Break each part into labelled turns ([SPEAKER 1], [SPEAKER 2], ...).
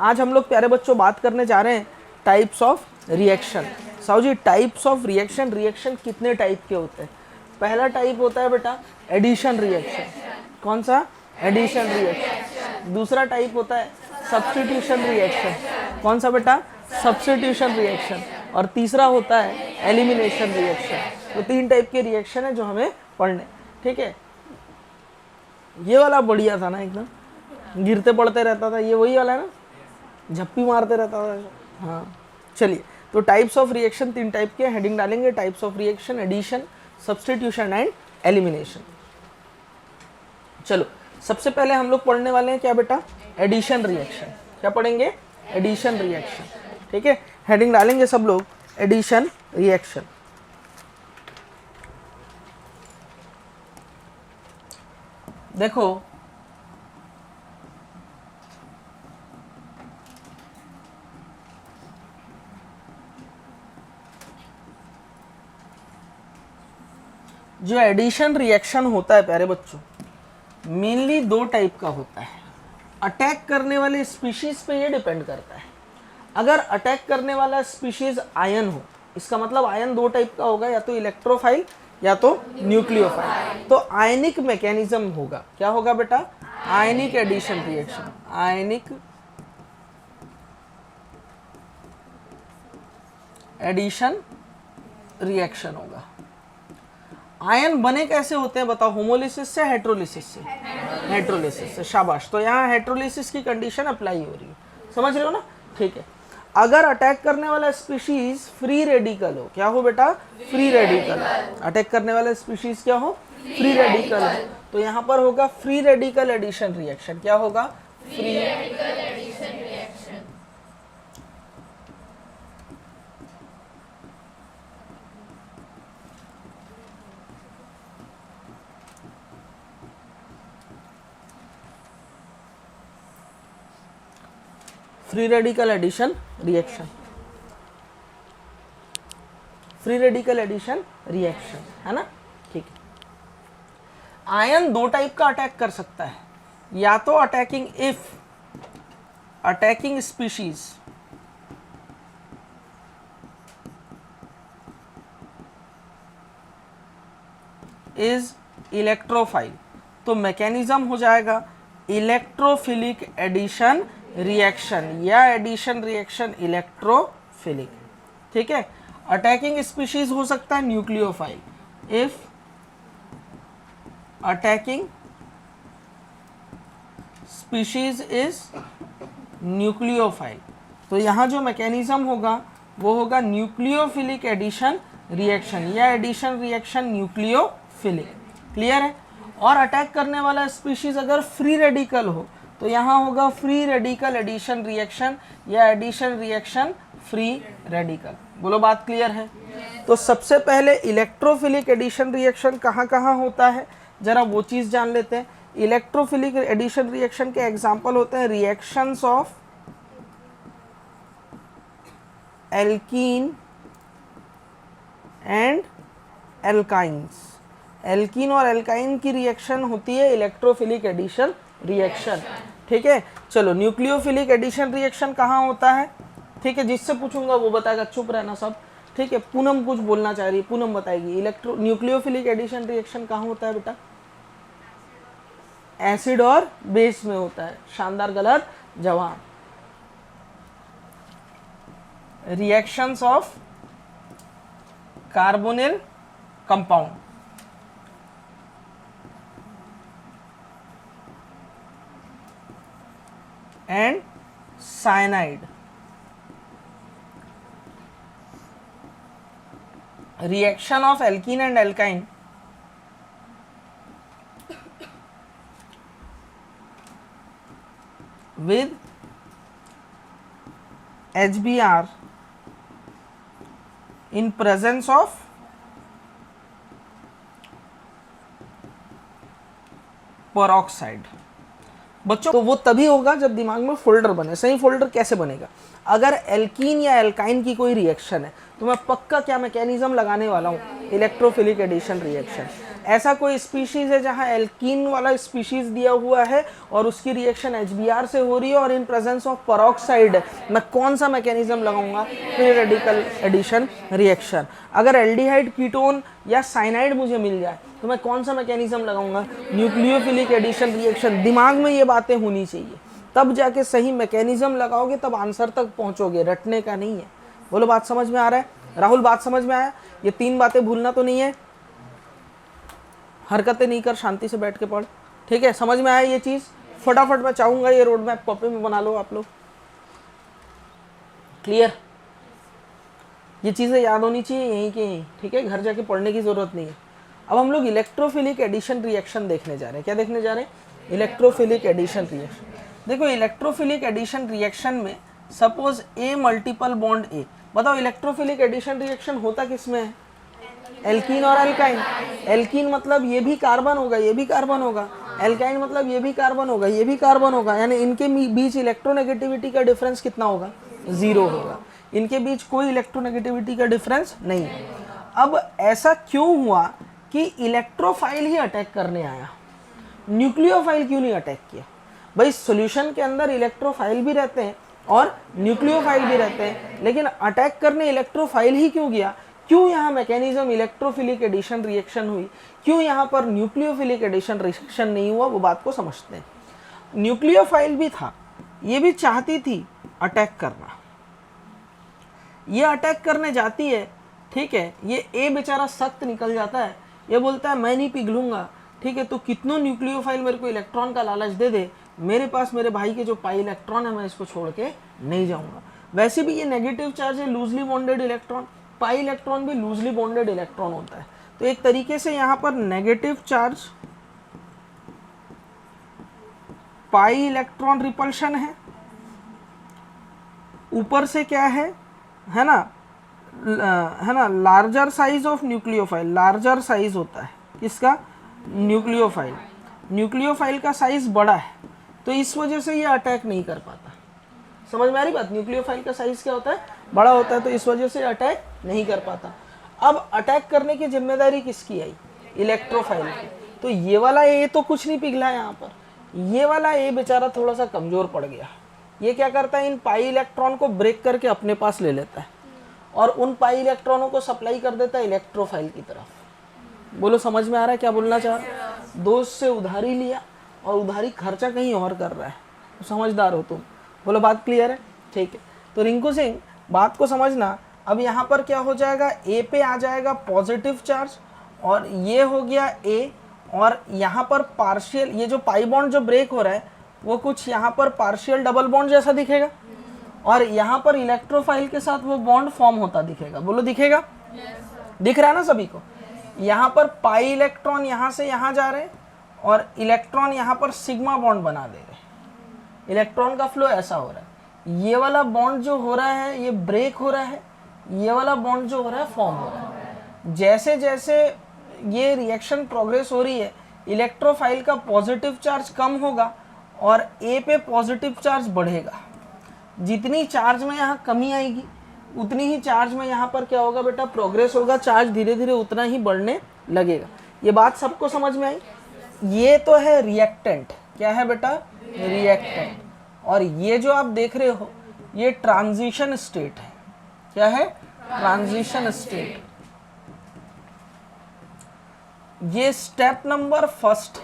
[SPEAKER 1] आज हम लोग प्यारे बच्चों बात करने जा रहे हैं types of reaction. Sahu ji, types of reaction, reaction कितने टाइप के होते हैं? पहला टाइप होता है बेटा एडिशन रिएक्शन। कौन सा? Addition reaction. दूसरा टाइप होता है सब्स्टिट्यूशन रिएक्शन। कौन सा बेटा? Substitution reaction. और तीसरा होता है एलिमिनेशन रिएक्शन। तो 3 टाइप के रिएक्शन है जो हमें पढ़ने, ठीक है। ये वाला बढ़िया था ना, एकदम गिरते पड़ते रहता था, ये वही वाला है ना, झप्पी मारते रहता था। हाँ चलिए, तो टाइप्स ऑफ रिएक्शन 3 टाइप के हेडिंग डालेंगे, types of reaction, addition, substitution and elimination. चलो सबसे पहले हम लोग पढ़ने वाले हैं क्या बेटा? Addition reaction. क्या पढ़ेंगे? एडिशन रिएक्शन, ठीक है। हेडिंग डालेंगे सब लोग, एडिशन रिएक्शन। देखो जो एडिशन रिएक्शन होता है प्यारे बच्चों, मेनली 2 टाइप का होता है। अटैक करने वाले स्पीशीज पे ये डिपेंड करता है। अगर अटैक करने वाला स्पीशीज आयन हो, इसका मतलब आयन 2 टाइप का होगा, या तो इलेक्ट्रोफाइल या तो न्यूक्लियोफाइल। तो आयनिक मैकेनिज्म होगा। क्या होगा बेटा? आयनिक एडिशन रिएक्शन। आयनिक एडिशन रिएक्शन होगा। आयन बने कैसे होते हैं बताओ? होमोलिसिस से, हेट्रोलिसिस से? हेट्रोलिसिस से। शाबाश। तो यहाँ हेट्रोलिसिस की कंडीशन अप्लाई हो रही है, समझ रहे हो ना? ठीक है। अगर अटैक करने वाला स्पीशीज फ्री रेडिकल हो, क्या हो बेटा? Free radical. अटैक करने वाला स्पीशीज क्या हो? फ्री रेडिकल हो। तो यहाँ पर होगा फ्री रेडिकल एडिशन रिएक्शन। क्या होगा? Free radical addition reaction. Free radical addition reaction, free radical addition reaction, है ना? ठीक है। आयन 2 टाइप का अटैक कर सकता है, या तो attacking if attacking species is electrophile, तो मैकेनिज्म हो जाएगा इलेक्ट्रोफिलिक एडिशन रिएक्शन, या एडिशन रिएक्शन इलेक्ट्रोफिलिक, ठीक है। अटैकिंग स्पीशीज हो सकता है nucleophile, if attacking species is nucleophile, तो यहां जो मैकेनिज्म होगा वो होगा न्यूक्लियोफिलिक एडिशन रिएक्शन, या एडिशन रिएक्शन न्यूक्लियोफिलिक। क्लियर है? और अटैक करने वाला स्पीशीज अगर फ्री रेडिकल हो तो यहाँ होगा फ्री रेडिकल एडिशन रिएक्शन, या एडिशन रिएक्शन फ्री रेडिकल। बोलो बात क्लियर है? तो सबसे पहले इलेक्ट्रोफिलिक एडिशन रिएक्शन कहाँ कहाँ होता है, जरा वो चीज़ जान लेते हैं। इलेक्ट्रोफिलिक एडिशन रिएक्शन के एग्जाम्पल होते हैं reactions of alkene and alkynes. Alkene और एल्काइन की रिएक्शन होती है इलेक्ट्रोफिलिक एडिशन रिएक्शन, ठीक है। चलो न्यूक्लियोफिलिक एडिशन रिएक्शन कहाँ होता है? ठीक है, जिससे पूछूंगा वो बताएगा, चुप रहना सब, ठीक है। पूनम कुछ बोलना चाह रही है, पूनम बताएगी। न्यूक्लियोफिलिक एडिशन रिएक्शन कहाँ होता है बेटा? एसिड और बेस में होता है। शानदार, गलत जवाब। Reactions of carbonyl compound and cyanide, reaction of alkene and alkyne with HBr in presence of peroxide। बच्चों तो वो तभी होगा जब दिमाग में फोल्डर बने। सही फोल्डर कैसे बनेगा? अगर एल्कीन या एल्काइन की कोई रिएक्शन है तो मैं पक्का क्या मैकेनिज्म लगाने वाला हूँ? Electrophilic addition reaction. ऐसा कोई स्पीशीज है जहां एल्कीन वाला स्पीशीज दिया हुआ है और उसकी रिएक्शन HBr से हो रही है और इन प्रेजेंस ऑफ पेरोक्साइड मैं कौन सा मैकेनिज्म लगाऊंगा? Free radical addition reaction. अगर एल्डिहाइड कीटोन या साइनाइड मुझे मिल जाए तो मैं कौन सा मैकेनिज्म लगाऊंगा? Nucleophilic addition reaction. दिमाग में ये बातें होनी चाहिए, तब जाके सही मैकेनिज्म लगाओगे, तब आंसर तक पहुंचोगे, रटने का नहीं है। बोलो बात समझ में आ रहा है? राहुल बात समझ में आया? ये 3 बातें भूलना तो नहीं है, हरकतें नहीं कर, शांति से बैठ के पढ़, ठीक है? समझ में आया ये चीज? फटाफट मैं चाहूंगा ये रोड मैप कॉपी में बना लो आप लोग। क्लियर? ये चीजें याद होनी चाहिए यहीं के यहीं, ठीक है? घर जाके पढ़ने की जरूरत नहीं है। अब हम लोग इलेक्ट्रोफिलिक एडिशन रिएक्शन देखने जा रहे हैं। क्या देखने जा रहे हैं? Electrophilic addition reaction. देखो इलेक्ट्रोफिलिक एडिशन रिएक्शन में suppose a multiple bond a, बताओ इलेक्ट्रोफिलिक एडिशन रिएक्शन होता किसमें है? एल्कीन और अल्काइन। एल्कीन मतलब ये भी कार्बन होगा, ये भी कार्बन होगा। एल्काइन मतलब ये भी कार्बन होगा, ये भी कार्बन होगा। यानी इनके बीच इलेक्ट्रोनेगेटिविटी का डिफरेंस कितना होगा? 0 होगा। इनके बीच कोई इलेक्ट्रोनेगेटिविटी का डिफरेंस नहीं है। अब ऐसा क्यों हुआ कि इलेक्ट्रोफाइल ही अटैक करने आया, न्यूक्लियोफाइल क्यों नहीं अटैक किया? भाई सॉल्यूशन के अंदर इलेक्ट्रोफाइल भी रहते हैं और न्यूक्लियोफाइल भी रहते हैं, लेकिन अटैक करने इलेक्ट्रोफाइल ही क्यों गया? क्यों यहाँ मैकेनिज्म इलेक्ट्रोफिलिक एडिशन रिएक्शन हुई, क्यों यहाँ पर न्यूक्लियोफिलिक एडिशन रिएक्शन नहीं हुआ? वो बात को समझते हैं। न्यूक्लियोफाइल भी था, ये भी चाहती थी अटैक करना, ये अटैक करने जाती है, ठीक है? ये ए बेचारा सख्त निकल जाता है, ये बोलता है मैं नहीं पिघलूंगा, ठीक है? तो कितनों न्यूक्लियोफाइल मेरे को इलेक्ट्रॉन का लालच दे दे, मेरे पास मेरे भाई के जो पाई इलेक्ट्रॉन है मैं इसको छोड़ के नहीं जाऊंगा। वैसे भी ये नेगेटिव चार्ज है, loosely bonded electron, pi electron भी लूजली बॉन्डेड इलेक्ट्रॉन होता है। तो एक तरीके से यहाँ पर negative charge pi electron repulsion है, ऊपर से क्या है ना, larger size of nucleophile, larger size होता है किसका? न्यूक्लियोफाइल। न्यूक्लियोफाइल का साइज बड़ा है, तो इस वजह से ये अटैक नहीं कर पाता। समझ में आ रही बात? न्यूक्लियोफाइल का साइज क्या होता है? बड़ा होता है, तो इस वजह से अटैक नहीं कर पाता। अब अटैक करने की जिम्मेदारी किसकी आई? इलेक्ट्रोफाइल की। तो ये वाला ए तो कुछ नहीं पिघला यहाँ पर, ये वाला ए बेचारा थोड़ा सा कमजोर पड़ गया। ये क्या करता है? इन पाई इलेक्ट्रॉन को ब्रेक करके अपने पास ले लेता है और उन पाई इलेक्ट्रॉनों को सप्लाई कर देता है इलेक्ट्रोफाइल की तरफ। बोलो समझ में आ रहा है क्या बोलना चाह रहा है? दोस्त से उधारी लिया और उधारी खर्चा कहीं और कर रहा है, समझदार हो तुम। बोलो बात क्लियर है? ठीक है। तो रिंकू सिंह बात को समझना। अब यहाँ पर क्या हो जाएगा? ए पे आ जाएगा पॉजिटिव चार्ज और ये हो गया ए, और यहाँ पर पार्शियल, ये जो पाई बॉन्ड जो ब्रेक हो रहा है वो कुछ यहाँ पर पार्शियल डबल बॉन्ड जैसा दिखेगा और यहाँ पर इलेक्ट्रोफाइल के साथ वो बॉन्ड फॉर्म होता दिखेगा। बोलो दिखेगा? दिख रहा है ना सभी को? यहाँ पर पाई इलेक्ट्रॉन यहाँ से यहाँ जा रहे हैं और इलेक्ट्रॉन यहाँ पर सिग्मा बॉन्ड बना दे रहे हैं। इलेक्ट्रॉन का फ्लो ऐसा हो रहा है, ये वाला बॉन्ड जो हो रहा है ये ब्रेक हो रहा है, ये वाला बॉन्ड जो हो रहा है फॉर्म हो रहा है। जैसे जैसे ये रिएक्शन प्रोग्रेस हो रही है, इलेक्ट्रोफाइल का पॉजिटिव चार्ज कम होगा और ए पे पॉजिटिव चार्ज बढ़ेगा। जितनी चार्ज में यहाँ कमी आएगी उतनी ही चार्ज में यहाँ पर क्या होगा बेटा? प्रोग्रेस होगा, चार्ज धीरे धीरे उतना ही बढ़ने लगेगा। ये बात सबको समझ में आई? ये तो है रिएक्टेंट। क्या है बेटा? रिएक्टेंट। और ये जो आप देख रहे हो ये ट्रांजिशन स्टेट है। क्या है? Transition state. ये स्टेप नंबर फर्स्ट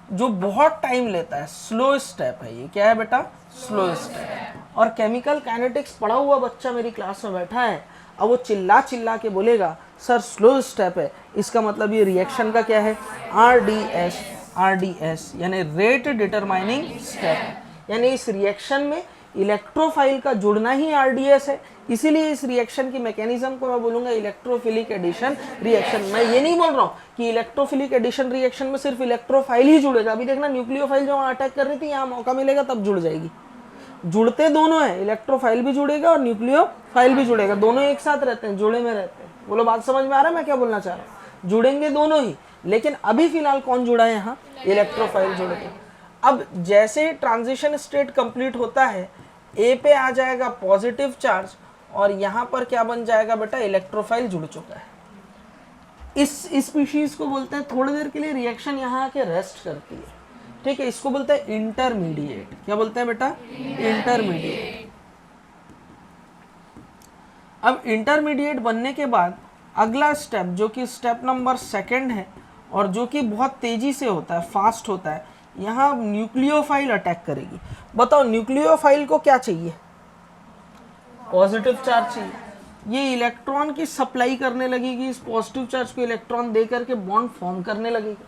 [SPEAKER 1] जो बहुत टाइम लेता है, स्लो स्टेप है ये। क्या है बेटा? Slow step. और केमिकल काइनेटिक्स पढ़ा हुआ बच्चा मेरी क्लास में बैठा है, अब वो चिल्ला चिल्ला के बोलेगा सर स्लो स्टेप है, इसका मतलब ये रिएक्शन का क्या है? RDS। RDS यानी रेट डिटरमाइनिंग स्टेप। यानी इस रिएक्शन में इलेक्ट्रोफाइल का जुड़ना ही RDS है, इसीलिए इस रिएक्शन की मैकेनिज्म को मैं बोलूंगा इलेक्ट्रोफिलिक एडिशन रिएक्शन। मैं ये नहीं बोल रहा हूँ कि इलेक्ट्रोफिलिक एडिशन रिएक्शन में सिर्फ इलेक्ट्रोफाइल ही जुड़ेगा। अभी देखना न्यूक्लियोफाइल जो अटैक कर रही थी, यहाँ मौका मिलेगा तब जुड़ जाएगी। जुड़ते दोनों है, इलेक्ट्रोफाइल भी जुड़ेगा और न्यूक्लियोफाइल भी जुड़ेगा, दोनों एक साथ रहते हैं, जोड़े में रहते हैं। बोलो बात समझ में आ रहा है मैं क्या बोलना चाह रहा हूँ? जुड़ेंगे दोनों ही, लेकिन अभी फिलहाल कौन जुड़ा है यहाँ? इलेक्ट्रोफाइल जुड़ेगा। अब जैसे ट्रांजिशन स्टेट कंप्लीट होता है, ए पे आ जाएगा पॉजिटिव चार्ज और यहाँ पर क्या बन जाएगा बेटा? इलेक्ट्रोफाइल जुड़ चुका है। इस स्पीशीज को बोलते हैं, थोड़ी देर के लिए रिएक्शन यहाँ आके रेस्ट करती है, ठीक है, इसको बोलते हैं इंटरमीडिएट। क्या बोलते हैं बेटा? इंटरमीडिएट। अब इंटरमीडिएट बनने के बाद अगला स्टेप जो कि स्टेप नंबर 2 है और जो कि बहुत तेजी से होता है, फास्ट होता है, यहाँ न्यूक्लियोफाइल अटैक करेगी। बताओ न्यूक्लियोफाइल को क्या चाहिए? पॉजिटिव चार्ज चाहिए। ये इलेक्ट्रॉन की सप्लाई करने लगेगी, इस पॉजिटिव चार्ज को इलेक्ट्रॉन दे करके बॉन्ड फॉर्म करने लगेगी।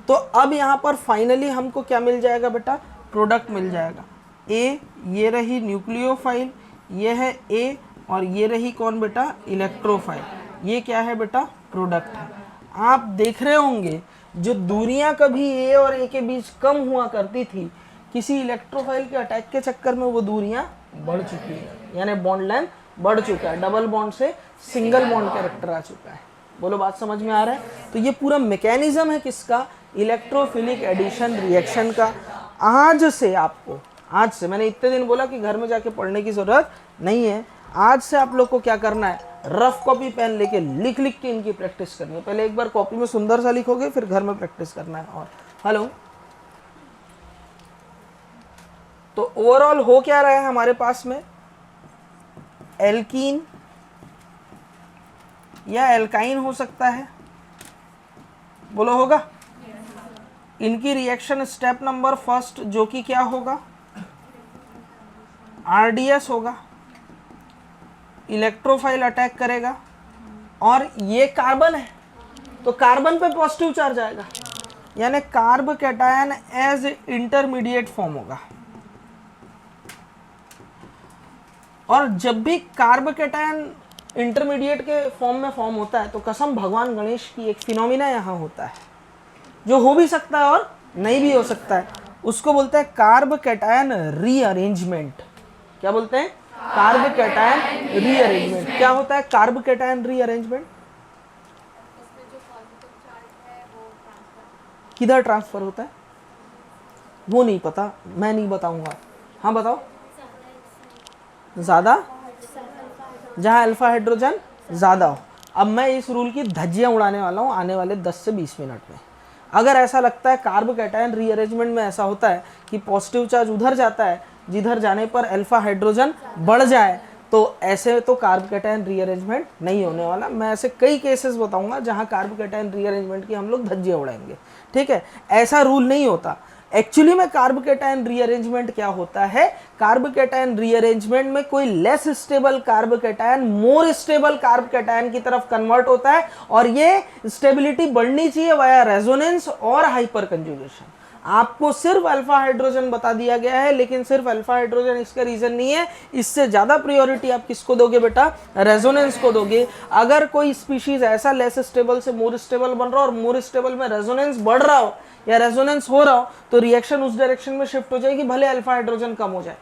[SPEAKER 1] तो अब यहाँ पर फाइनली हमको क्या मिल जाएगा बेटा? प्रोडक्ट मिल जाएगा। ए, ये रही न्यूक्लियोफाइल, ये है ए, और ये रही कौन बेटा? इलेक्ट्रोफाइल। ये क्या है बेटा? प्रोडक्ट है। आप देख रहे होंगे जो दूरियां कभी ए और ए के बीच कम हुआ करती थी, किसी इलेक्ट्रोफाइल के अटैक के चक्कर में वो दूरियां बढ़ चुकी है, यानी बॉन्ड लेंथ बढ़ चुका है, डबल बॉन्ड से सिंगल बॉन्ड कैरेक्टर आ चुका है। बोलो बात समझ में आ रहा है? तो ये पूरा मैकेनिज्म है किसका? इलेक्ट्रोफिलिक एडिशन रिएक्शन का। आज से आपको, आज से, मैंने इतने दिन बोला कि घर में जाके पढ़ने की जरूरत नहीं है, आज से आप लोग को क्या करना है? रफ कॉपी पेन लेके लिख लिख के इनकी प्रैक्टिस करनी है। पहले एक बार कॉपी में सुंदर सा लिखोगे, फिर घर में प्रैक्टिस करना है। और हेलो, तो ओवरऑल हो क्या रहा है हमारे पास में? एल्कीन या एल्काइन हो सकता है, बोलो होगा? इनकी रिएक्शन स्टेप नंबर 1 जो कि क्या होगा? आरडीएस होगा, इलेक्ट्रोफाइल अटैक करेगा, और ये कार्बन है तो कार्बन पे पॉजिटिव चार्ज आएगा, यानी carb cation as intermediate form होगा। और जब भी कार्ब कैटायन इंटरमीडिएट के फॉर्म में फॉर्म होता है तो कसम भगवान गणेश की एक फिनोमिना यहाँ होता है, जो हो भी सकता है और नहीं भी हो सकता है। उसको बोलते हैं कार्ब कैटायन रीअरेंजमेंट। क्या बोलते हैं? Carb cation rearrangement. क्या होता है कार्ब कैटायन रीअरेंजमेंट? किधर ट्रांसफर होता है वो नहीं पता, मैं नहीं बताऊंगा। हाँ बताओ। ज्यादा, जहां अल्फा हाइड्रोजन ज्यादा हो। अब मैं इस रूल की धज्जियां उड़ाने वाला हूं आने वाले 10 से 20 मिनट में। अगर ऐसा लगता है कार्ब कैटायन रीअरेंजमेंट में ऐसा होता है कि पॉजिटिव चार्ज उधर जाता है जिधर जाने पर अल्फा हाइड्रोजन बढ़ जाए, तो ऐसे तो कार्ब कैटायन रीअरेंजमेंट नहीं होने वाला। मैं ऐसे कई केसेस बताऊंगा जहां कार्ब कैटायन रीअरेंजमेंट की हम लोग धज्जियां उड़ाएंगे, ठीक है? ऐसा रूल नहीं होता। एक्चुअली में कार्ब कैटायन रीअरेंजमेंट क्या होता है? कार्ब कैटायन रीअरेंजमेंट में कोई less stable carb cation more stable carb cation की तरफ कन्वर्ट होता है, और ये स्टेबिलिटी बढ़नी चाहिए वाया रेजोनेंस और हाइपर कंजुगेशन। आपको सिर्फ अल्फा हाइड्रोजन बता दिया गया है, लेकिन सिर्फ अल्फा हाइड्रोजन इसका रीजन नहीं है। इससे ज्यादा प्रायोरिटी आप किसको दोगे बेटा? रेजोनेंस को दोगे। अगर कोई स्पीशीज ऐसा लेस स्टेबल से मोर स्टेबल बन रहा हो और मोर स्टेबल में रेजोनेंस बढ़ रहा हो या रेजोनेंस हो रहा हो, तो रिएक्शन उस डायरेक्शन में शिफ्ट हो जाएगी, भले अल्फा हाइड्रोजन कम हो जाए।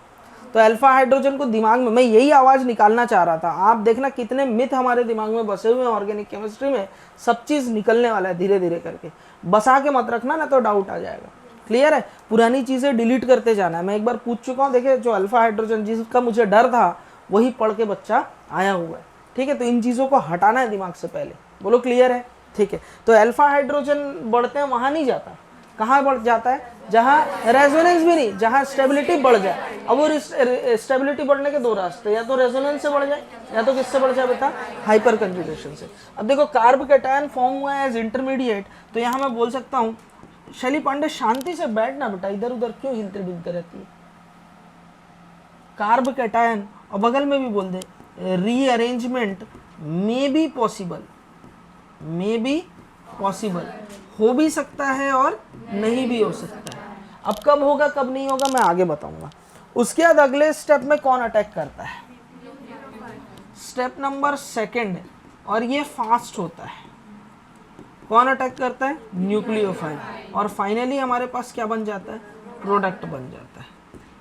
[SPEAKER 1] तो अल्फा हाइड्रोजन को दिमाग में, मैं यही आवाज निकालना चाह रहा था। आप देखना कितने मिथ हमारे दिमाग में बसे हुए हैं ऑर्गेनिक केमिस्ट्री में, सब चीज निकलने वाला है धीरे धीरे करके। बसा के मत रखना, ना तो डाउट आ जाएगा। क्लियर है? पुरानी चीजें डिलीट करते जाना है। मैं एक बार पूछ चुका हूँ, देखिए जो अल्फा हाइड्रोजन जिसका मुझे डर था वही पढ़ के बच्चा आया हुआ है, ठीक है? तो इन चीजों को हटाना है दिमाग से पहले। बोलो क्लियर है? ठीक है। तो अल्फा हाइड्रोजन बढ़ते हैं वहां नहीं जाता, कहाँ बढ़ जाता है? जहां रेजोनेंस भी नहीं, जहां स्टेबिलिटी बढ़ जाए। अब वो स्टेबिलिटी बढ़ने के दो रास्ते, या तो रेजोनेंस से बढ़ जाए या तो किससे बढ़ जाए बेटा? हाइपर कंजुगेशन से। अब देखो कार्ब कैटायन फॉर्म हुआ है एज इंटरमीडिएट, तो यहाँ मैं बोल सकता हूँ शैली पांडे शांति से बैठना बेटा, इधर उधर क्यों हिलते डुलते रहती है? कार्ब कैटायन, और बगल में भी बोल दे rearrangement may be possible, may be possible, हो भी सकता है और नहीं भी हो सकता है। अब कब होगा कब नहीं होगा मैं आगे बताऊंगा। उसके बाद अगले स्टेप में कौन अटैक करता है? स्टेप नंबर 2, और ये फास्ट होता है। कौन अटैक करता है? न्यूक्लियोफाइल। और फाइनली हमारे पास क्या बन जाता है? प्रोडक्ट बन जाता है।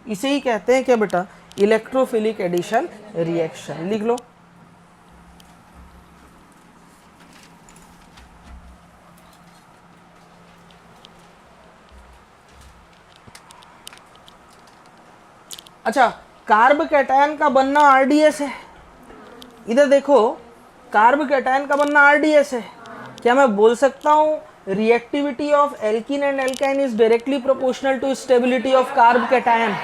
[SPEAKER 1] इसे ही कहते हैं क्या बेटा? Electrophilic addition reaction. लिख लो। अच्छा, कार्ब कैटायन का बनना आरडीएस है। इधर देखो, कार्ब कैटायन का बनना आरडीएस है, क्या मैं बोल सकता हूँ reactivity of alkene and alkyne is directly proportional to stability of carb cation?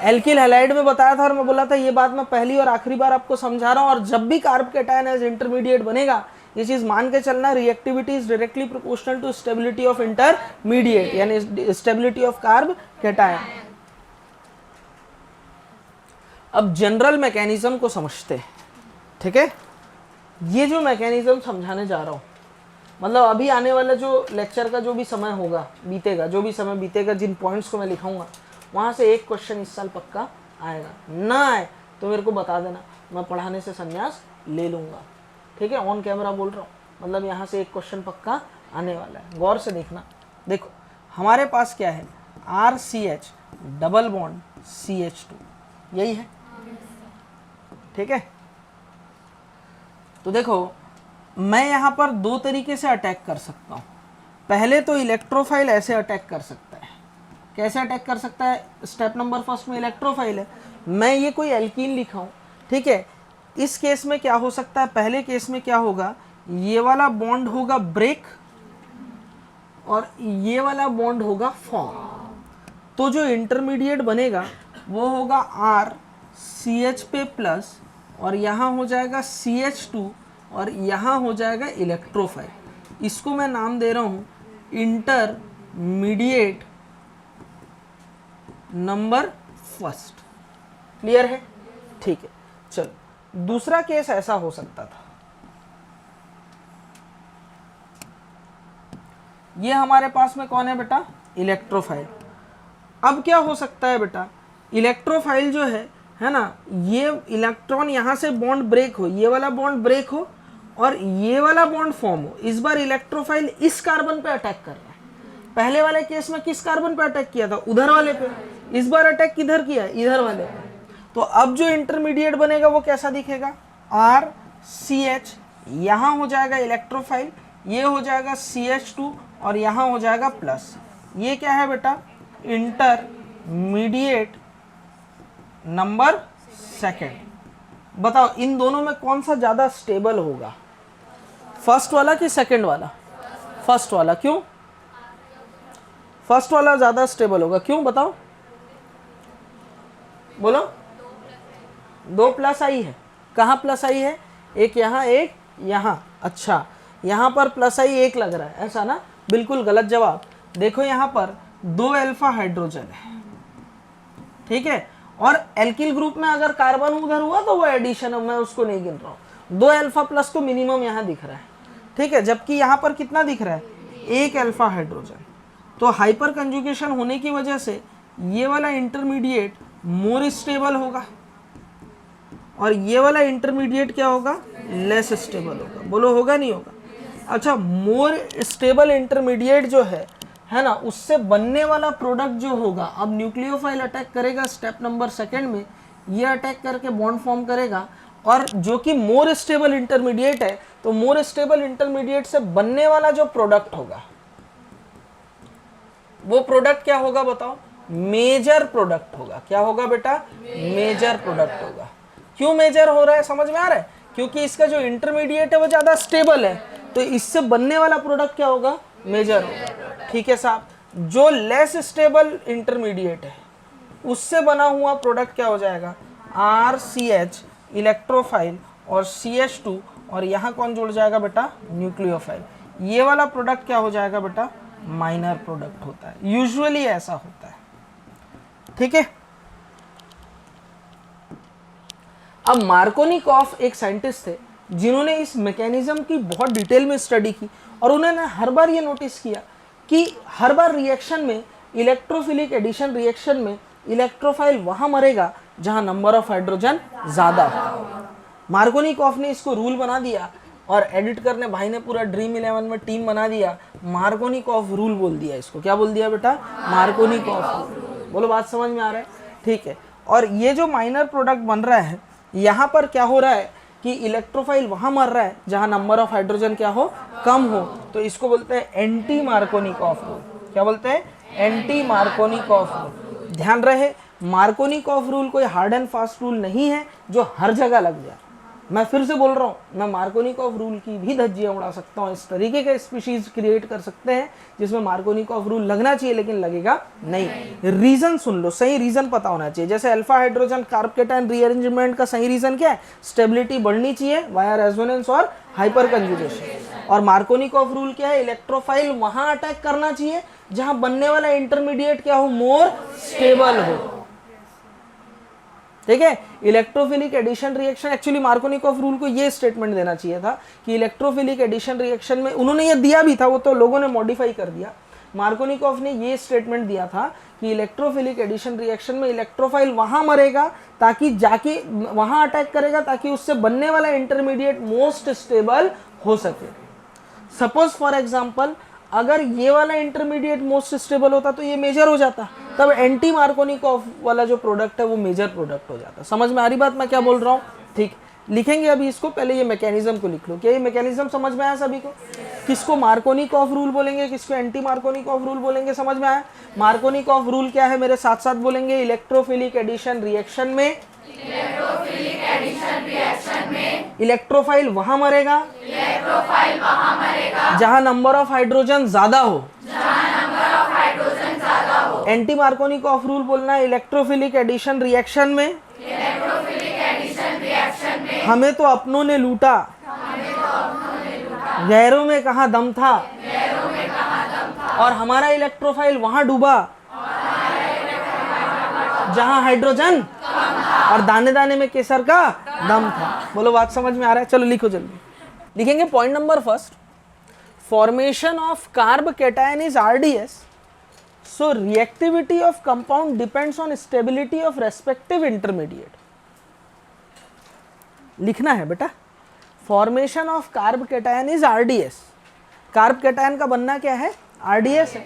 [SPEAKER 1] Alkyl halide में बताया था और मैं बोला था ये बात मैं पहली और आखिरी बार आपको समझा रहा हूँ। और जब भी कार्ब कैटायन एज इंटरमीडिएट बनेगा ये चीज मान के चलना, reactivity is directly proportional to stability of intermediate यानी स्टेबिलिटी ऑफ कार्ब कैटायन। अब जनरल मैकेनिज्म को समझते हैं, ठीक है। ये जो मैकेनिज्म समझाने जा रहा हूँ, मतलब अभी आने वाला जो लेक्चर का जो भी समय होगा बीतेगा, जो भी समय बीतेगा, जिन पॉइंट्स को मैं लिखाऊंगा वहाँ से एक क्वेश्चन इस साल पक्का आएगा। ना आए तो मेरे को बता देना, मैं पढ़ाने से संन्यास ले लूँगा, ठीक है। ऑन कैमरा बोल रहा हूँ, मतलब यहाँ से एक क्वेश्चन पक्का आने वाला है। गौर से देखना। देखो हमारे पास क्या है, RCH डबल बॉन्ड CH2, यही है, ठीक है। तो देखो मैं यहाँ पर दो तरीके से अटैक कर सकता हूँ। पहले तो इलेक्ट्रोफाइल ऐसे अटैक कर सकता है। कैसे अटैक कर सकता है? स्टेप नंबर फर्स्ट में इलेक्ट्रोफाइल है, मैं ये कोई एल्कीन लिखा हूँ, ठीक है। इस केस में क्या हो सकता है, पहले केस में क्या होगा, ये वाला बॉन्ड होगा ब्रेक और ये वाला बॉन्ड होगा फॉर्म। तो जो इंटरमीडिएट बनेगा वो होगा RCH पे प्लस और यहाँ हो जाएगा CH2 और यहाँ हो जाएगा इलेक्ट्रोफाइल। इसको मैं नाम दे रहा हूँ इंटरमीडिएट नंबर फर्स्ट। क्लियर है? ठीक है। चलो दूसरा केस ऐसा हो सकता था, ये हमारे पास में कौन है बेटा, इलेक्ट्रोफाइल। अब क्या हो सकता है बेटा, इलेक्ट्रोफाइल जो है ना, ये इलेक्ट्रॉन यहाँ से बॉन्ड ब्रेक हो, ये वाला बॉन्ड ब्रेक हो और ये वाला बॉन्ड फॉर्म हो। इस बार इलेक्ट्रोफाइल इस कार्बन पे अटैक कर रहा है। पहले वाले केस में किस कार्बन पे अटैक किया था, उधर वाले पे। इस बार अटैक किधर किया, इधर वाले पे। तो अब जो इंटरमीडिएट बनेगा वो कैसा दिखेगा, RCH, यहाँ हो जाएगा इलेक्ट्रोफाइल, ये हो जाएगा CH2 और यहाँ हो जाएगा प्लस। ये क्या है बेटा, इंटरमीडिएट नंबर सेकेंड। बताओ इन दोनों में कौन सा ज्यादा स्टेबल होगा, फर्स्ट वाला कि सेकेंड वाला? फर्स्ट वाला। क्यों फर्स्ट वाला ज्यादा स्टेबल होगा, क्यों बताओ, बोलो। 2 प्लस आई है, कहाँ प्लस आई है, एक यहाँ एक यहाँ। अच्छा यहाँ पर प्लस आई एक लग रहा है, ऐसा ना? बिल्कुल गलत जवाब। देखो यहाँ पर 2 अल्फा हाइड्रोजन है, ठीक है। और एल्किल ग्रुप में अगर कार्बन उधर हुआ तो वो एडिशन है, मैं उसको नहीं गिन रहा हूँ। 2 अल्फा प्लस तो मिनिमम यहाँ दिख रहा है, ठीक है। जबकि यहाँ पर कितना दिख रहा है, 1 अल्फा हाइड्रोजन। तो हाइपर कंजुगेशन होने की वजह से ये वाला इंटरमीडिएट मोर स्टेबल होगा और ये वाला इंटरमीडिएट क्या होगा, लेस स्टेबल होगा। बोलो होगा नहीं होगा? अच्छा, मोर स्टेबल इंटरमीडिएट जो है ना, उससे बनने वाला प्रोडक्ट जो होगा, अब न्यूक्लियोफाइल अटैक करेगा स्टेप नंबर सेकेंड में, ये अटैक करके बॉन्ड फॉर्म करेगा। और जो कि मोर स्टेबल इंटरमीडिएट है, तो मोर स्टेबल इंटरमीडिएट से बनने वाला जो प्रोडक्ट होगा वो प्रोडक्ट क्या होगा बताओ, मेजर प्रोडक्ट होगा। क्या होगा बेटा, मेजर प्रोडक्ट होगा। क्यों मेजर हो रहा है, समझ में आ रहा है? क्योंकि इसका जो इंटरमीडिएट है वो ज्यादा स्टेबल है, तो इससे बनने वाला प्रोडक्ट क्या होगा, मेजर होगा। ठीक है साहब। जो लेस स्टेबल इंटरमीडिएट है उससे बना हुआ प्रोडक्ट क्या हो जाएगा, RCH इलेक्ट्रोफाइल और CH2 और यहाँ कौन जुड़ जाएगा बेटा, न्यूक्लियोफाइल। ये वाला प्रोडक्ट क्या हो जाएगा बेटा, माइनर प्रोडक्ट होता है। यूजुअली ऐसा होता है, ठीक है। अब मार्कोनिकॉफ एक साइंटिस्ट थे जिन्होंने इस मैकेनिज्म की बहुत डिटेल में स्टडी की और उन्होंने हर बार ये नोटिस किया कि हर बार रिएक्शन में, इलेक्ट्रोफिलिक एडिशन रिएक्शन में, इलेक्ट्रोफाइल वहां मरेगा जहां नंबर ऑफ हाइड्रोजन ज्यादा हो। मार्कोनिकॉफ ने इसको रूल बना दिया और एडिट करने भाई ने पूरा ड्रीम 11 में टीम बना दिया, मार्कोनिकॉफ रूल बोल दिया इसको। क्या बोल दिया बेटा, मार्कोनिकॉफ रूल। बोलो बात समझ में आ रहा है? ठीक है। और ये जो माइनर प्रोडक्ट बन रहा है, यहाँ पर क्या हो रहा है कि इलेक्ट्रोफाइल वहां मर रहा है जहां नंबर ऑफ हाइड्रोजन क्या हो, कम हो, तो इसको बोलते हैं एंटी मार्कोनिकॉफ रूल। क्या बोलते हैं, एंटी मार्कोनिकॉफ रूल। ध्यान रहे, मार्कोनिकॉफ रूल कोई हार्ड एंड फास्ट रूल नहीं है जो हर जगह लग जाए। मैं फिर से बोल रहा हूँ, मैं मार्कोनिकॉफ रूल की भी धज्जियाँ उड़ा सकता हूँ। इस तरीके के स्पीशीज क्रिएट कर सकते हैं जिसमें मार्कोनिकॉफ रूल लगना चाहिए लेकिन लगेगा नहीं। रीजन सुन लो, सही रीजन पता होना चाहिए। जैसे alpha hydrogen carb cation rearrangement का सही रीजन क्या है? स्टेबिलिटी बढ़नी चाहिए वाया रेजोनेंस और हाइपर कंजुगेशन। और मार्कोनिकॉफ रूल क्या है? इलेक्ट्रोफाइल वहां अटैक करना चाहिए जहां बनने वाला इंटरमीडिएट क्या हो? मोर स्टेबल हो। ठीक है, electrophilic addition reaction, actually Markovnikov rule को ये स्टेटमेंट देना चाहिए था कि इलेक्ट्रोफिलिक एडिशन रिएक्शन में, उन्होंने ये दिया भी था, वो तो लोगों ने मॉडिफाई कर दिया। मार्कोनिकॉफ ने ये स्टेटमेंट दिया था कि इलेक्ट्रोफिलिक एडिशन रिएक्शन में इलेक्ट्रोफाइल वहां मरेगा ताकि जाके वहां अटैक करेगा ताकि उससे बनने वाला इंटरमीडिएट मोस्ट स्टेबल हो सके। सपोज फॉर एग्जांपल अगर ये वाला इंटरमीडिएट मोस्ट स्टेबल होता तो ये मेजर हो जाता, तब एंटी मार्कोनिकॉफ वाला जो प्रोडक्ट है वो मेजर प्रोडक्ट हो जाता। समझ में आ रही बात मैं क्या बोल रहा हूँ? ठीक, लिखेंगे अभी इसको, पहले ये मैकेनिज्म को लिख लो। क्या ये मैकेनिज्म समझ में आया सभी को? किसको मार्कोनिकॉफ रूल बोलेंगे, किसको एंटी मार्कोनिकॉफ रूल बोलेंगे, समझ में आया? मार्कोनिकॉफ रूल क्या है मेरे साथ साथ बोलेंगे? इलेक्ट्रोफिलिक एडिशन रिएक्शन में इलेक्ट्रोफाइल वहां मरेगा जहां नंबर ऑफ हाइड्रोजन ज्यादा हो। एंटी मार्कोनिकॉफ रूल बोलना है इलेक्ट्रोफिलिक एडिशन रिएक्शन में हमें तो अपनों ने लूटा, गैरों में कहां दम था, और हमारा इलेक्ट्रोफाइल वहां डूबा जहां हाइड्रोजन और दाने दाने में केसर का दम था। बोलो बात समझ में आ रहा है? चलो लिखो जल्दी। लिखेंगे point number first, formation of carb cation is RDS, so reactivity of compound depends on stability of respective intermediate. लिखना है बेटा, formation of carb cation is RDS. Carb cation का बनना क्या है? आरडीएस है।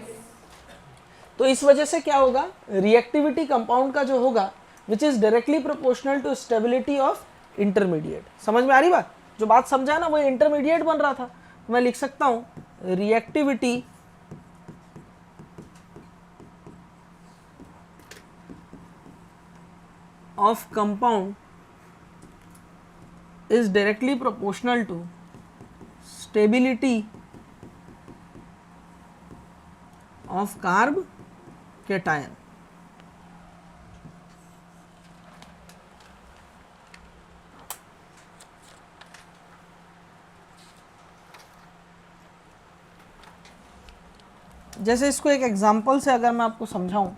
[SPEAKER 1] तो इस वजह से क्या होगा? रिएक्टिविटी कंपाउंड का जो होगा which is directly proportional to stability of intermediate. समझ में आ रही बात? जो बात समझा ना वो इंटरमीडिएट बन रहा था, तो मैं लिख सकता हूं reactivity of compound is directly proportional to stability of carb cation। जैसे इसको एक एग्जांपल से अगर मैं आपको समझाऊं,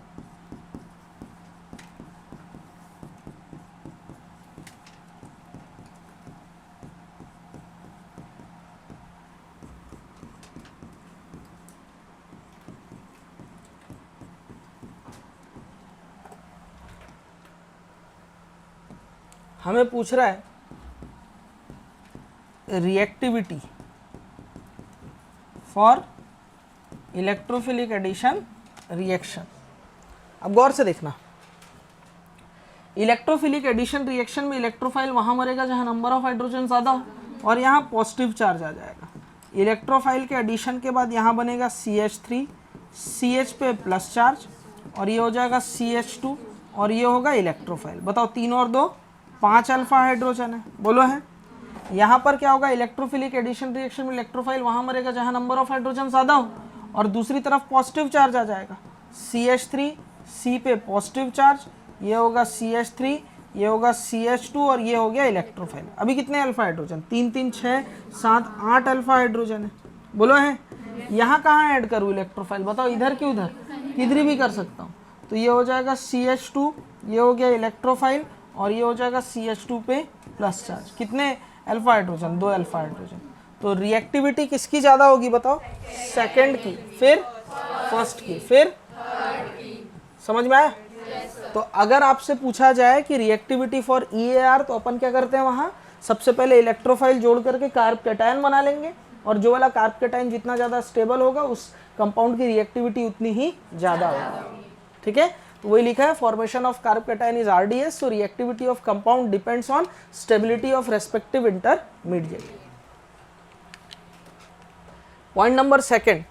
[SPEAKER 1] हमें पूछ रहा है reactivity for electrophilic addition reaction. अब गौर से देखना, इलेक्ट्रोफिलिक एडिशन रिएक्शन में इलेक्ट्रोफाइल वहां मरेगा जहां नंबर ऑफ हाइड्रोजन ज्यादा हो और यहां पॉजिटिव चार्ज आ जाएगा। इलेक्ट्रोफाइल के एडिशन के बाद यहां बनेगा CH3, CH पे प्लस चार्ज, और ये हो जाएगा CH2, और ये होगा इलेक्ट्रोफाइल। बताओ 3 और 2 5 अल्फा हाइड्रोजन है, बोलो है। यहाँ पर क्या होगा? इलेक्ट्रोफिलिक एडिशन रिएक्शन में इलेक्ट्रोफाइल वहां मरेगा जहां नंबर ऑफ हाइड्रोजन ज्यादा हो, और दूसरी तरफ पॉजिटिव चार्ज आ जाएगा। CH3, C पे पॉजिटिव चार्ज, ये होगा CH3, ये होगा CH2, और ये हो गया इलेक्ट्रोफाइल। अभी कितने अल्फा हाइड्रोजन? 3 3 6 7 8 अल्फा हाइड्रोजन है, बोलो है। यहाँ कहाँ ऐड करूँ इलेक्ट्रोफाइल? बताओ, इधर कि उधर? किधर भी कर सकता हूँ। तो ये हो जाएगा CH2, ये हो गया इलेक्ट्रोफाइल, और ये हो जाएगा CH2 पे प्लस चार्ज। कितने अल्फा हाइड्रोजन? 2 alpha hydrogen. तो रिएक्टिविटी किसकी ज़्यादा होगी बताओ? सेकंड की, फिर फर्स्ट की, फिर समझ में आया? तो अगर आपसे पूछा जाए कि रिएक्टिविटी फॉर EAR, तो अपन क्या करते हैं वहाँ? सबसे पहले इलेक्ट्रोफाइल जोड़ करके कार्ब कैटायन बना लेंगे, और जो वाला कार्ब कैटायन जितना ज़्यादा स्टेबल होगा उस कंपाउंड की रिएक्टिविटी उतनी ही ज़्यादा होगी। ठीक है, तो वही लिखा है, formation of carb cation is RDS, so reactivity of compound depends on stability of respective intermediate. Point number second,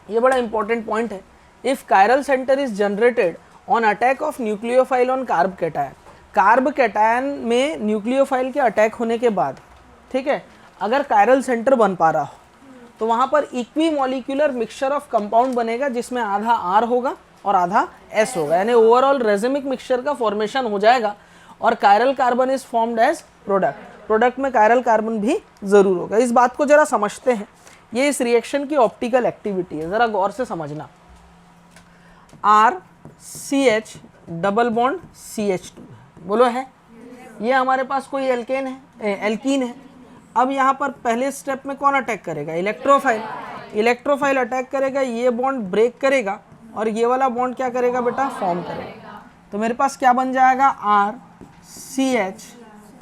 [SPEAKER 1] ये बड़ा इंपॉर्टेंट पॉइंट है। If chiral centre is generated on attack of nucleophile on carb cation, carb cation में nucleophile के attack होने के बाद, ठीक है, अगर कायरल सेंटर बन पा रहा हो तो वहाँ पर equi molecular mixture of compound बनेगा जिसमें आधा R होगा और आधा S होगा, यानी ओवरऑल रेजिमिक मिक्सचर का फॉर्मेशन हो जाएगा और chiral carbon is formed as product में कायरल कार्बन भी ज़रूर होगा। इस बात को ज़रा समझते हैं, ये इस रिएक्शन की ऑप्टिकल एक्टिविटी है, ज़रा गौर से समझना। RCH डबल बॉन्ड CH2, बोलो है, ये हमारे पास कोई एल्केन है, एल्कीन है। अब यहाँ पर पहले स्टेप में कौन अटैक करेगा? इलेक्ट्रोफाइल अटैक करेगा, ये बॉन्ड ब्रेक करेगा और ये वाला बॉन्ड क्या करेगा बेटा? फॉर्म करेगा। तो मेरे पास क्या बन जाएगा? RCH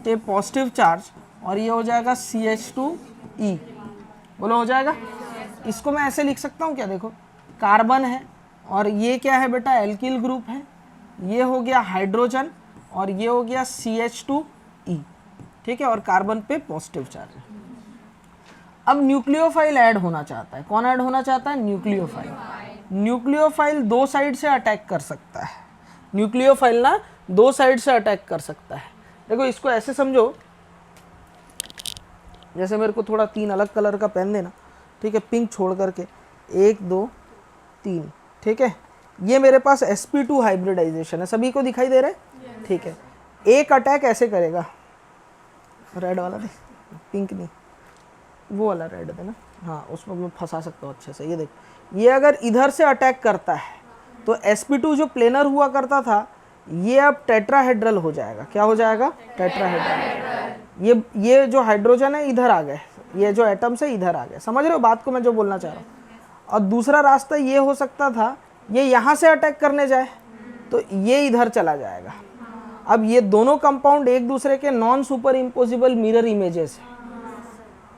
[SPEAKER 1] पे पॉजिटिव चार्ज और ये हो जाएगा CH2E, बोलो हो जाएगा। इसको मैं ऐसे लिख सकता हूँ क्या? देखो, कार्बन है और ये क्या है बेटा? एल्किल ग्रुप है, ये हो गया हाइड्रोजन और ये हो गया CH2E, ठीक है, और कार्बन पे पॉजिटिव चार्ज है। अब न्यूक्लियोफाइल ऐड होना चाहता है। कौन ऐड होना चाहता है? न्यूक्लियोफाइल दो साइड से अटैक कर सकता है। न्यूक्लियोफाइल ना दो साइड से अटैक कर सकता है। देखो इसको ऐसे समझो, जैसे मेरे को थोड़ा 3 अलग कलर का पेन देना, ठीक है, पिंक छोड़ करके, 1 2 3, ठीक है। ये मेरे पास sp2 हाइब्रिडाइजेशन है, सभी को दिखाई दे रहा है, ठीक है। एक अटैक ऐसे करेगा, रेड वाला दे, पिंक नहीं, वो वाला रेड है ना, हाँ, उसमें मैं फंसा सकता हूँ अच्छे से। ये देख, ये अगर इधर से अटैक करता है तो sp2 जो प्लेनर हुआ करता था ये अब टेट्राहेड्रल हो जाएगा। क्या हो जाएगा? टेट्राहेड्रल। ये जो हाइड्रोजन है इधर आ गए, ये जो एटम्स है इधर आ गए। समझ रहे हो बात को मैं जो बोलना चाह रहा हूँ? और दूसरा रास्ता ये हो सकता था, ये यहाँ से अटैक करने जाए तो ये इधर चला जाएगा। अब ये दोनों कंपाउंड एक दूसरे के non super imposable mirror images है,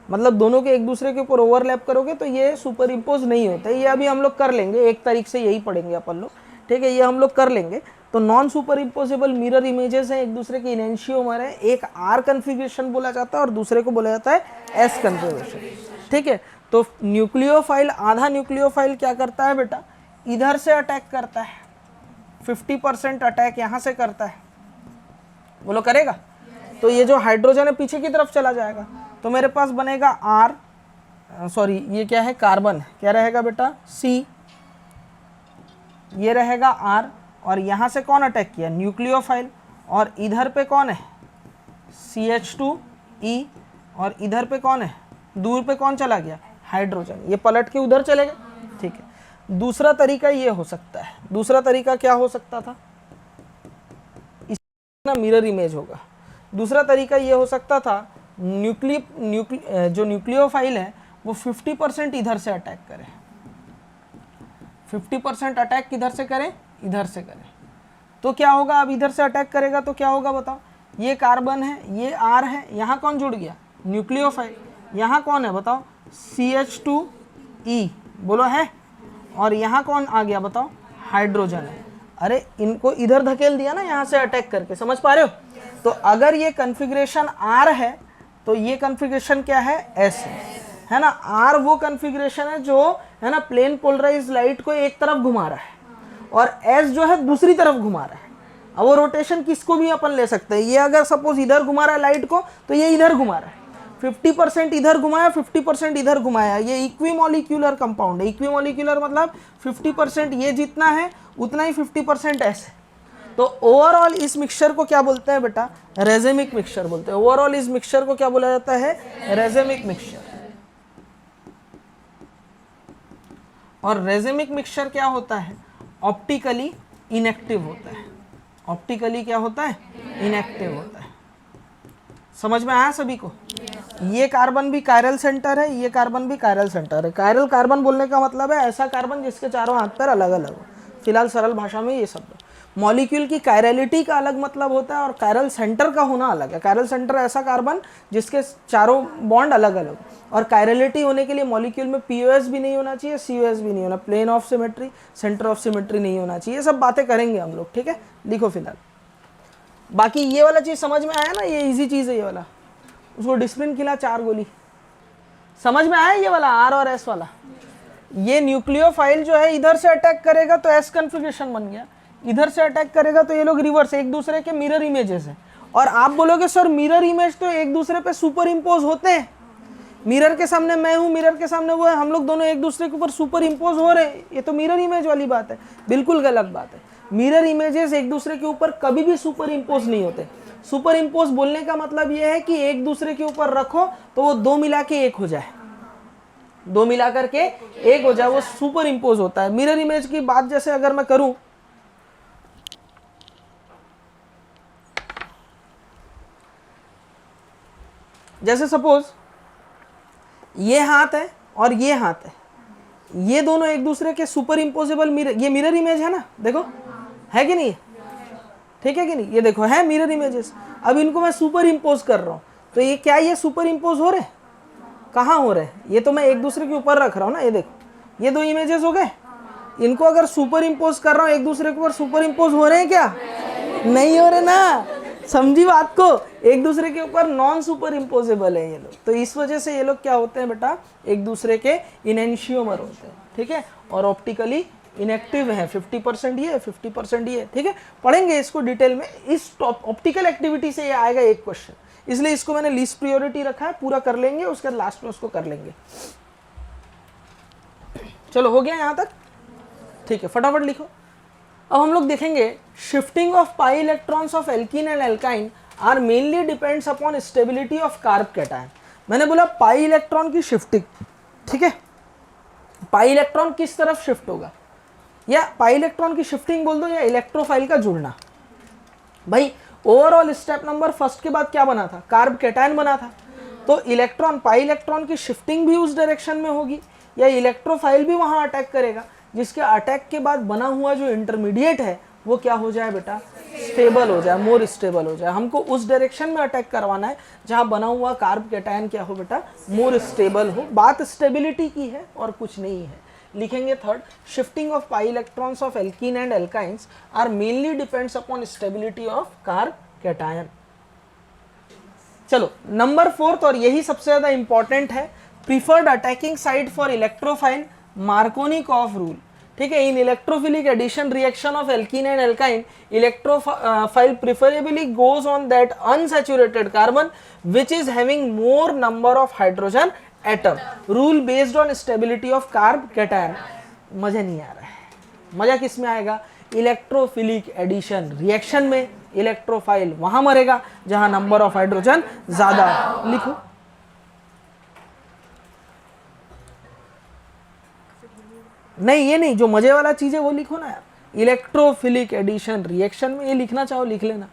[SPEAKER 1] मतलब दोनों के एक दूसरे के ऊपर ओवरलैप करोगे तो ये सुपर इम्पोज नहीं होता है। ये अभी हम लोग कर लेंगे, एक तारीख से यही पढ़ेंगे अपन लोग, ठीक है, ये हम लोग कर लेंगे। तो non super imposable mirror images हैं एक दूसरे के इनेंशियोमर है। एक R कन्फिग्रेशन बोला जाता है और दूसरे को बोला जाता है S कन्फिग्रेशन, ठीक है। तो न्यूक्लियोफाइल, आधा न्यूक्लियोफाइल क्या करता है बेटा? इधर से अटैक करता है, 50% अटैक यहाँ से करता है, बोलो करेगा। तो ये जो हाइड्रोजन है पीछे की तरफ चला जाएगा, तो मेरे पास बनेगा ये क्या है? कार्बन। क्या रहेगा बेटा? C, ये रहेगा R, और यहाँ से कौन अटैक किया? न्यूक्लियोफाइल। और इधर पे कौन है? CH2E, और इधर पे कौन है? दूर पे कौन चला गया? हाइड्रोजन। ये पलट के उधर चलेगा, ठीक है। दूसरा तरीका ये हो सकता है। दूसरा तरीका क्या हो सकता था? इसका मिरर इमेज होगा। दूसरा तरीका ये हो सकता था, जो न्यूक्लियोफाइल है वो 50% इधर से अटैक करे। 50% अटैक किधर से करे? इधर से करे। तो क्या होगा? अब इधर से अटैक करेगा तो क्या होगा बताओ? ये कार्बन है, ये R है, यहाँ कौन जुड़ गया? न्यूक्लियोफाइल। यहाँ कौन है बताओ? CH2E, बोलो है। और यहाँ कौन आ गया बताओ? हाइड्रोजन है। अरे इनको इधर धकेल दिया ना यहाँ से अटैक करके, समझ पा रहे हो? तो अगर ये कन्फिग्रेशन R है तो ये कन्फिग्रेशन क्या है? S है ना। R वो कन्फिग्रेशन है जो है ना प्लेन पोलराइज लाइट को एक तरफ घुमा रहा है, और S जो है दूसरी तरफ घुमा रहा है। अब वो रोटेशन किसको भी अपन ले सकते हैं। ये अगर सपोज इधर घुमा रहा है लाइट को, तो ये इधर घुमा रहा है। 50% इधर घुमाया, 50% इधर घुमाया। ये इक्विमोलिक्यूलर कंपाउंड है। इक्विमोलिक्यूलर मतलब 50% ये जितना है उतना ही 50% S है। तो ओवरऑल इस मिक्सचर को क्या बोलते हैं बेटा? रेजेमिक मिक्सचर बोलते हैं। ओवरऑल इस मिक्सचर को क्या बोला जाता है? रेजेमिक मिक्सचर। और रेजेमिक मिक्सचर क्या होता है? ऑप्टिकली इनएक्टिव होता है। ऑप्टिकली क्या होता है? इनएक्टिव होता है। समझ में आया सभी को? ये कार्बन भी कायरल सेंटर है, ये कार्बन भी कायरल सेंटर है। कायरल कार्बन बोलने का मतलब है ऐसा कार्बन जिसके चारों हाथ पैर अलग अलग हो। फिलहाल सरल भाषा में ये शब्द। मॉलिक्यूल की कायरलिटी का अलग मतलब होता है और कायरल सेंटर का होना अलग है। कायरल सेंटर ऐसा कार्बन जिसके चारों बॉन्ड अलग अलग, और कायरलिटी होने के लिए मॉलिक्यूल में POS भी नहीं होना चाहिए, COS भी नहीं होना, plane of symmetry, centre of symmetry नहीं होना चाहिए। ये सब बातें करेंगे हम लोग, ठीक है। लिखो फिलहाल। बाकी ये वाला चीज़ समझ में आया ना? ये इजी चीज़ है ये वाला। उसको डिस्प्लिन खिला 4 गोली। समझ में आया ये वाला R और S वाला? ये न्यूक्लियोफाइल जो है इधर से अटैक करेगा तो S कन्फिग्रेशन बन गया, इधर से अटैक करेगा तो ये लोग रिवर्स, एक दूसरे के मिरर इमेजेस हैं। और आप बोलोगे सर मिरर इमेज तो एक दूसरे पे सुपर इम्पोज होते हैं, मिरर के सामने मैं हूँ, मिरर के सामने वो है, हम लोग दोनों एक दूसरे के ऊपर सुपर इम्पोज हो रहे हैं, ये तो मिरर इमेज वाली बात है। बिल्कुल गलत बात है। मिरर इमेजेस एक दूसरे के ऊपर कभी भी सुपर इम्पोज नहीं होते। सुपर इम्पोज बोलने का मतलब ये है कि एक दूसरे के ऊपर रखो तो वो दो मिला के एक हो जाए, दो मिला करके एक हो जाए, वो सुपर इम्पोज होता है। मिरर इमेज की बात जैसे अगर मैं करूं, जैसे सपोज ये हाथ है और ये हाथ है, ये दोनों एक दूसरे के सुपर इम्पोजेबल मिरर, ये मिरर इमेज है ना, देखो है कि नहीं, ठीक है कि नहीं, ये देखो है मिरर इमेजेस। अब इनको मैं सुपर इम्पोज कर रहा हूं तो ये क्या, ये सुपर इम्पोज हो रहे, कहाँ हो रहे, ये तो मैं एक दूसरे के ऊपर रख रहा हूँ ना, ये देखो ये दो इमेजेस हो गए। इनको अगर सुपर इम्पोज कर रहा हूँ एक दूसरे के ऊपर, सुपर इम्पोज हो रहे हैं क्या, नहीं हो रहे ना, समझी बात को, एक दूसरे के ऊपर नॉन सुपर इम्पोजेबल है ये लोग। तो इस वजह से ये लोग क्या होते हैं बेटा, एक दूसरे के इनेंशियोमर होते हैं, ठीक है, और ऑप्टिकली इनएक्टिव है। 50% ये 50% ये, ठीक है, पढ़ेंगे इसको डिटेल में। इस ऑप्टिकल एक्टिविटी से ये आएगा एक क्वेश्चन, इसलिए इसको मैंने लीस्ट प्रायोरिटी रखा है, पूरा कर लेंगे उसके बाद लास्ट में उसको कर लेंगे। चलो हो गया यहाँ तक, ठीक है, फटाफट लिखो। अब हम लोग देखेंगे shifting of pi electrons of alkene and alkyne are mainly depends upon stability of carb cation. मैंने बोला पाई इलेक्ट्रॉन की शिफ्टिंग, ठीक है, पाई इलेक्ट्रॉन किस तरफ शिफ्ट होगा, या पाई इलेक्ट्रॉन की शिफ्टिंग बोल दो, या इलेक्ट्रोफाइल का जुड़ना। भाई ओवरऑल स्टेप नंबर फर्स्ट के बाद क्या बना था, कार्ब कैटायन बना था, तो इलेक्ट्रॉन, पाई इलेक्ट्रॉन की शिफ्टिंग भी उस डायरेक्शन में होगी, या इलेक्ट्रोफाइल भी वहां अटैक करेगा, जिसके अटैक के बाद बना हुआ जो इंटरमीडिएट है वो क्या हो जाए बेटा, स्टेबल हो जाए, मोर स्टेबल हो जाए। हमको उस डायरेक्शन में अटैक करवाना है जहां बना हुआ कार्ब कैटायन क्या हो बेटा, मोर स्टेबल हो। बात स्टेबिलिटी की है और कुछ नहीं है। लिखेंगे third, shifting of pi electrons of alkene and alkynes are mainly depends upon stability of carb cation. चलो नंबर फोर्थ, और यही सबसे ज्यादा इंपॉर्टेंट है, preferred attacking site for electrophile, Markovnikov rule, ठीक है। In electrophilic addition reaction of alkene and alkyne, electrophile preferably goes on that unsaturated carbon which is having more number of hydrogen atom. Rule based on stability of carb cation. मजा नहीं आ रहा है, मजा किस में आएगा, इलेक्ट्रोफिलिक एडिशन रिएक्शन में electrophile वहां मरेगा जहां नंबर ऑफ हाइड्रोजन ज्यादा। लिखो नहीं, ये नहीं, जो मजे वाला चीज है वो लिखो ना यार। इलेक्ट्रोफिलिक एडिशन रिएक्शन में, ये लिखना चाहो लिख लेना,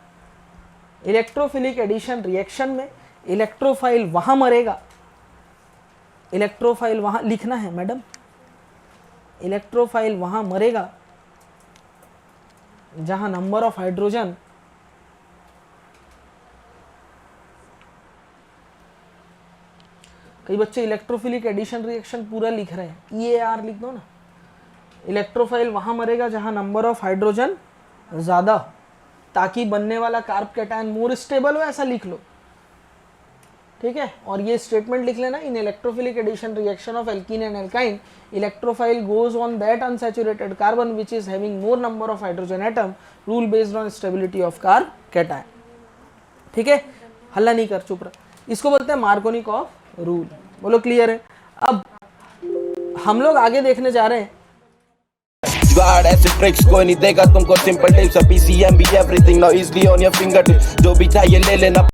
[SPEAKER 1] इलेक्ट्रोफिलिक एडिशन रिएक्शन में इलेक्ट्रोफाइल वहां मरेगा, इलेक्ट्रोफाइल वहां लिखना है मैडम, इलेक्ट्रोफाइल वहां मरेगा जहां नंबर ऑफ हाइड्रोजन कई बच्चे इलेक्ट्रोफिलिक एडिशन रिएक्शन पूरा लिख रहे हैं, EAR लिख दो ना। इलेक्ट्रोफाइल वहां मरेगा जहां नंबर ऑफ हाइड्रोजन ज्यादा, ताकि बनने वाला कार्ब कैटायन मोर स्टेबल हो, ऐसा लिख लो, ठीक है। और ये स्टेटमेंट लिख लेना, in electrophilic addition reaction of alkene and alkyne, electrophile goes on that unsaturated carbon which is having more number of hydrogen atom, rule based on stability of carb cation, ठीक है। हल्ला नहीं कर, चुप रह, इसको बोलते हैं मार्कोनिकॉफ रूल। बोलो क्लियर है। अब हम लोग आगे देखने जा रहे हैं,
[SPEAKER 2] जुगाड़ ऐसे ट्रिक्स कोई नहीं देगा तुमको, सिंपल टिप्स, PCM भी everything now easily on your finger tips, जो भी चाहिए ले लेना।